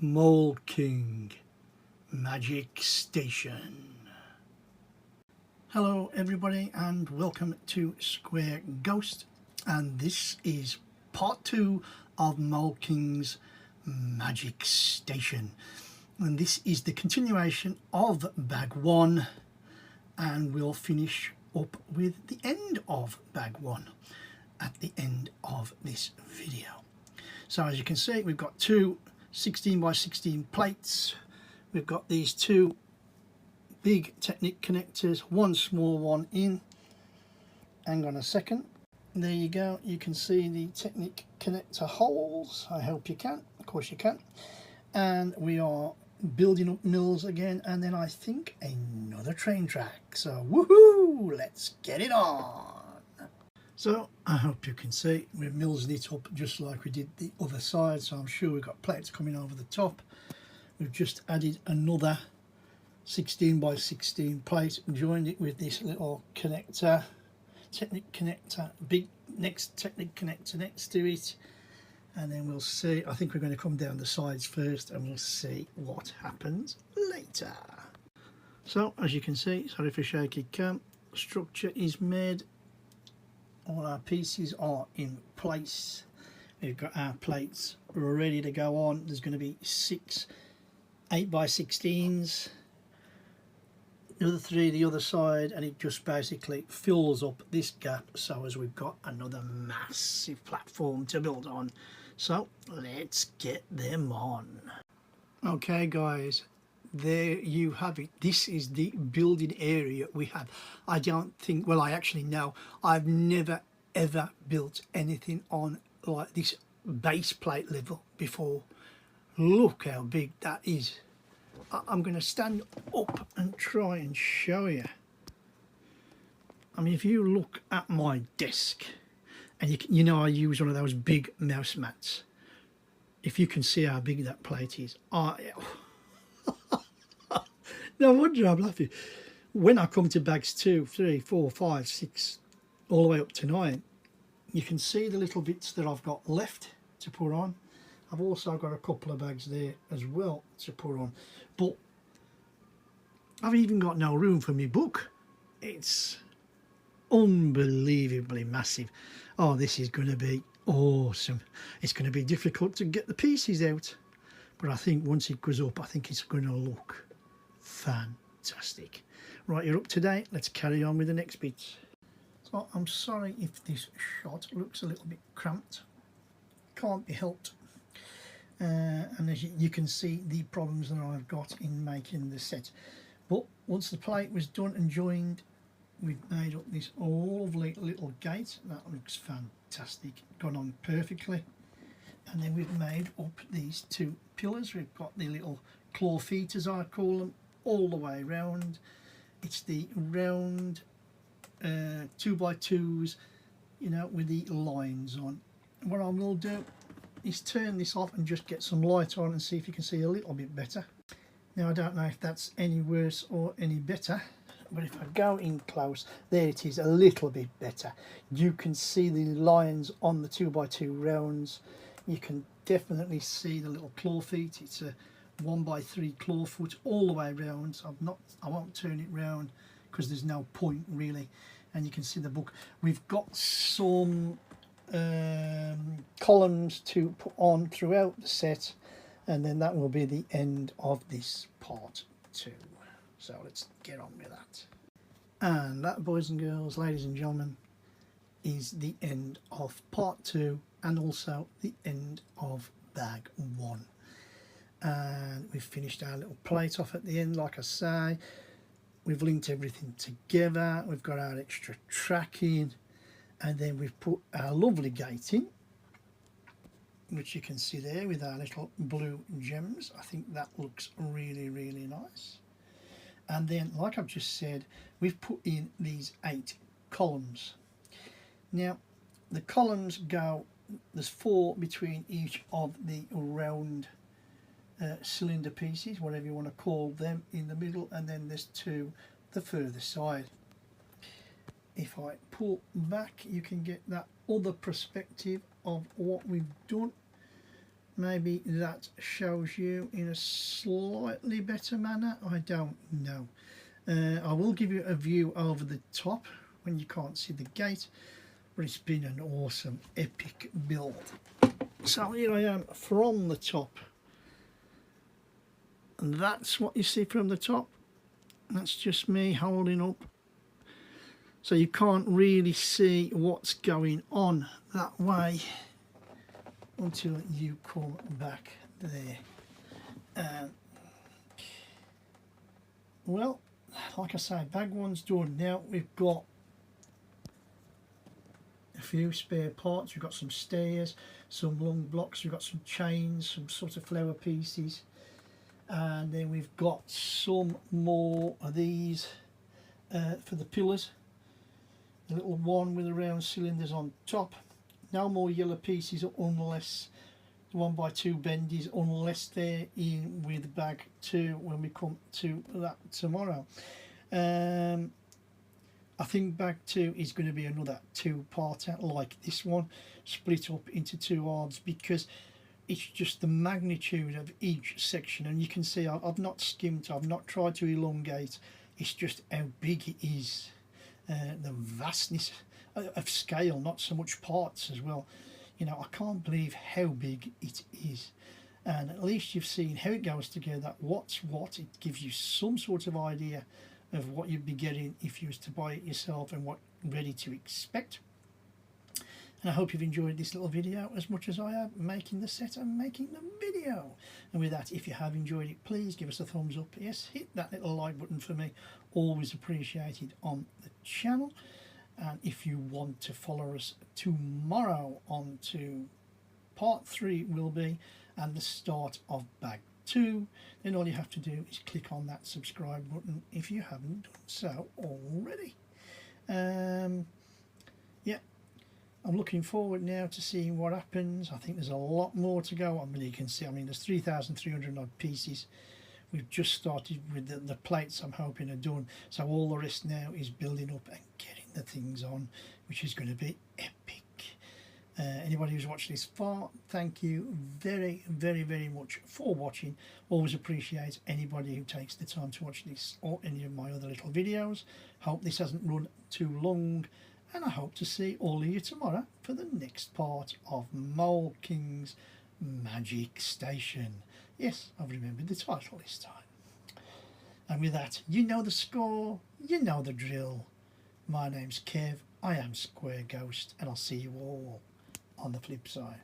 Mould King Magic Station. Hello everybody and welcome to Square Ghost, and this is part 2 of Mould King's Magic Station, and this is the continuation of bag 1, and we'll finish up with the end of bag 1 at the end of this video. So as you can see, we've got two 16 by 16 plates. We've got these two big Technic connectors, one small one in. Hang on a second. There you go. You can see the Technic connector holes. I hope you can. Of course you can. And we are building up mills again, and then I think another train track. So woohoo! Let's get it on. So I hope you can see we're millsing it up just like we did the other side, so I'm sure we've got plates coming over the top. We've just added another 16 by 16 plate, joined it with this little connector, Technic connector, big next Technic connector next to it, and then we'll see. I think we're going to come down the sides first and we'll see what happens later. So as you can see, sorry for shaky cam, structure is made. All our pieces are in place. We've got our plates ready to go on. There's going to be 6 8 by 16s, the other 3 the other side, and it just basically fills up this gap so as we've got another massive platform to build on. So let's get them on. Okay guys, there you have it. This is the building area we have. I don't think, well, I actually know, I've never ever built anything on like this base plate level before. Look how big that is. I'm going to stand up and try and show you. I mean, if you look at my desk, and you know I use one of those big mouse mats. If you can see how big that plate is, no wonder I'm laughing. When I come to bags 2, 3, 4, 5, 6, all the way up to 9, you can see the little bits that I've got left to put on. I've also got a couple of bags there as well to put on. But I've even got no room for my book. It's unbelievably massive. Oh, this is going to be awesome. It's going to be difficult to get the pieces out, but I think once it goes up, I think it's going to look fantastic. Right, you're up to date. Let's carry on with the next bits. So I'm sorry if this shot looks a little bit cramped. Can't be helped. And as you can see the problems that I've got in making the set. But once the plate was done and joined, we've made up this lovely little gate. That looks fantastic. Gone on perfectly. And then we've made up these two pillars. We've got the little claw feet, as I call them, all the way round. It's the round 2x2s, you know, with the lines on. What I will do is turn this off and just get some light on and see if you can see a little bit better. Now I don't know if that's any worse or any better, but if I go in close, there it is, a little bit better. You can see the lines on the 2x2 rounds. You can definitely see the little claw feet. It's a 1x3 claw foot all the way around. So I won't turn it round because there's no point really. And you can see the book. We've got some columns to put on throughout the set, and then that will be the end of this part 2. So let's get on with that. And that, boys and girls, ladies and gentlemen, is the end of part 2 and also the end of bag 1. And we've finished our little plate off at the end, like I say. We've linked everything together. We've got our extra tracking, and then we've put our lovely gate in, which you can see there with our little blue gems. I think that looks really, really nice. And then, like I've just said, we've put in these 8 columns. Now, the columns go, there's 4 between each of the round cylinder pieces, whatever you want to call them, in the middle, and then there's 2 the further side. If I pull back, you can get that other perspective of what we've done. Maybe that shows you in a slightly better manner, I don't know. I will give you a view over the top when you can't see the gate, but it's been an awesome epic build. So here I am from the top, and that's what you see from the top. That's just me holding up, so you can't really see what's going on that way until you come back there. Well, like I say, bag one's done. Now we've got a few spare parts. We've got some stairs, some long blocks, we've got some chains, some sort of flower pieces, and then we've got some more of these for the pillars, the little one with the round cylinders on top. No more yellow pieces unless the 1x2 bendies, unless they're in with bag 2 when we come to that tomorrow. I think bag 2 is going to be another 2-parter like this one, split up into 2 halves, because it's just the magnitude of each section, and you can see I've not skimped, I've not tried to elongate. It's just how big it is, the vastness of scale, not so much parts as well. You know, I can't believe how big it is, and at least you've seen how it goes together, what's what. It gives you some sort of idea of what you'd be getting if you was to buy it yourself, and what ready to expect. And I hope you've enjoyed this little video as much as I have making the set and making the video. And with that, if you have enjoyed it, please give us a thumbs up. Yes, hit that little like button for me, always appreciated on the channel. And if you want to follow us tomorrow on to part 3 will be, and the start of bag 2, then all you have to do is click on that subscribe button if you haven't done so already. Yeah, I'm looking forward now to seeing what happens. I think there's a lot more to go. I mean, you can see, I mean, there's 3,300 odd pieces. We've just started with the plates I'm hoping are done, so all the rest now is building up and getting the things on, which is going to be epic. Anybody who's watched this far, thank you very, very, very much for watching. Always appreciate anybody who takes the time to watch this or any of my other little videos. Hope this hasn't run too long, and I hope to see all of you tomorrow for the next part of Mould King's Magic Station. Yes, I've remembered the title this time. And with that, you know the score, you know the drill. My name's Kev, I am Square Ghost, and I'll see you all on the flip side.